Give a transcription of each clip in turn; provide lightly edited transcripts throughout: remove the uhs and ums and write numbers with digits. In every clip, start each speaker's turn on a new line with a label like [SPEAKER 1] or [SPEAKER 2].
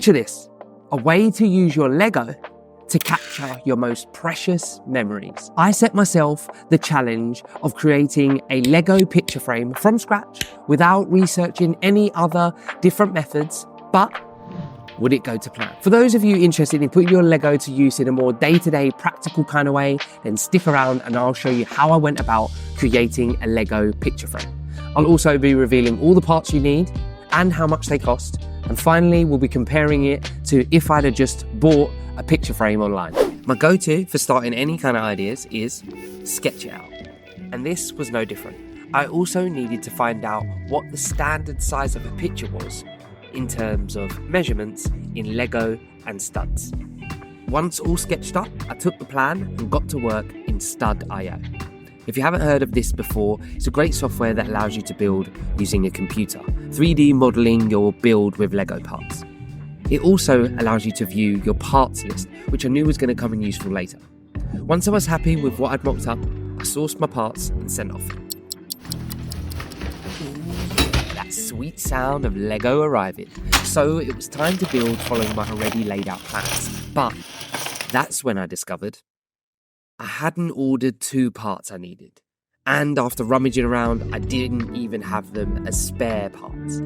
[SPEAKER 1] Picture this, a way to use your Lego to capture your most precious memories. I set myself the challenge of creating a Lego picture frame from scratch without researching any other different methods, but would it go to plan? For those of you interested in putting your Lego to use in a more day-to-day practical kind of way, then stick around and I'll show you how I went about creating a Lego picture frame. I'll also be revealing all the parts you need and how much they cost. And finally, we'll be comparing it to if I'd have just bought a picture frame online. My go-to for starting any kind of ideas is sketch it out. And this was no different. I also needed to find out what the standard size of a picture was in terms of measurements in Lego and studs. Once all sketched up, I took the plan and got to work in Stud.io. If you haven't heard of this before, it's a great software that allows you to build using a computer, 3D modeling your build with Lego parts. It also allows you to view your parts list, which I knew was going to come in useful later. Once I was happy with what I'd mocked up, I sourced my parts and sent off. That sweet sound of Lego arriving. So it was time to build following my already laid out plans. But that's when I discovered I hadn't ordered 2 parts I needed. And after rummaging around, I didn't even have them as spare parts.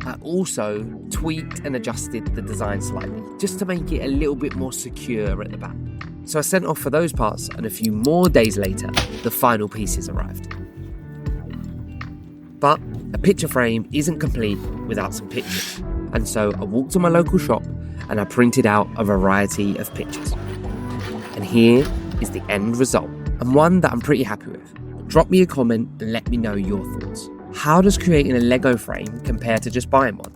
[SPEAKER 1] I also tweaked and adjusted the design slightly, just to make it a little bit more secure at the back. So I sent off for those parts, and a few more days later, the final pieces arrived. But a picture frame isn't complete without some pictures. And so I walked to my local shop and I printed out a variety of pictures. And here is the end result, and one that I'm pretty happy with. Drop me a comment and let me know your thoughts. How does creating a Lego frame compare to just buying one?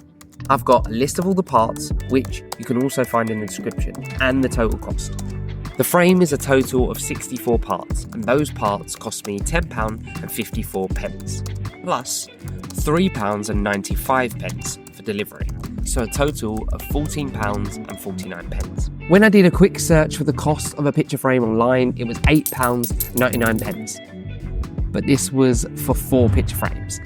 [SPEAKER 1] I've got a list of all the parts, which you can also find in the description, and the total cost. The frame is a total of 64 parts, and those parts cost me £10.54, plus £3.95 for delivery, so a total of £14.49. When I did a quick search for the cost of a picture frame online, it was £8.99. But this was for 4 picture frames.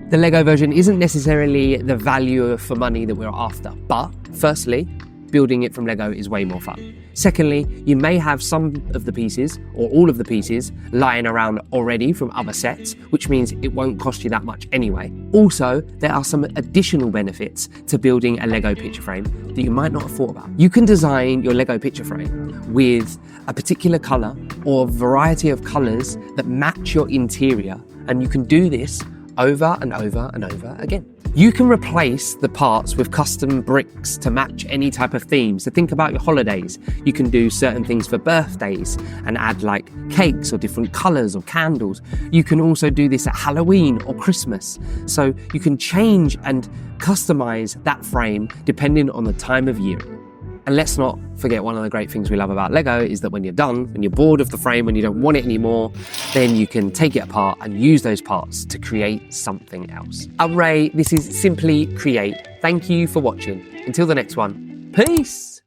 [SPEAKER 1] The Lego version isn't necessarily the value for money that we're after, but firstly, building it from Lego is way more fun. Secondly, you may have some of the pieces, or all of the pieces, lying around already from other sets, which means it won't cost you that much anyway. Also, there are some additional benefits to building a Lego picture frame that you might not have thought about. You can design your Lego picture frame with a particular colour or a variety of colours that match your interior, and you can do this over and over and over again. You can replace the parts with custom bricks to match any type of theme. So think about your holidays. You can do certain things for birthdays and add like cakes or different colours or candles. You can also do this at Halloween or Christmas. So you can change and customise that frame depending on the time of year. And let's not forget, one of the great things we love about Lego is that when you're done, when you're bored of the frame, when you don't want it anymore, then you can take it apart and use those parts to create something else. I'm Ray, this is Simply Create. Thank you for watching. Until the next one, peace!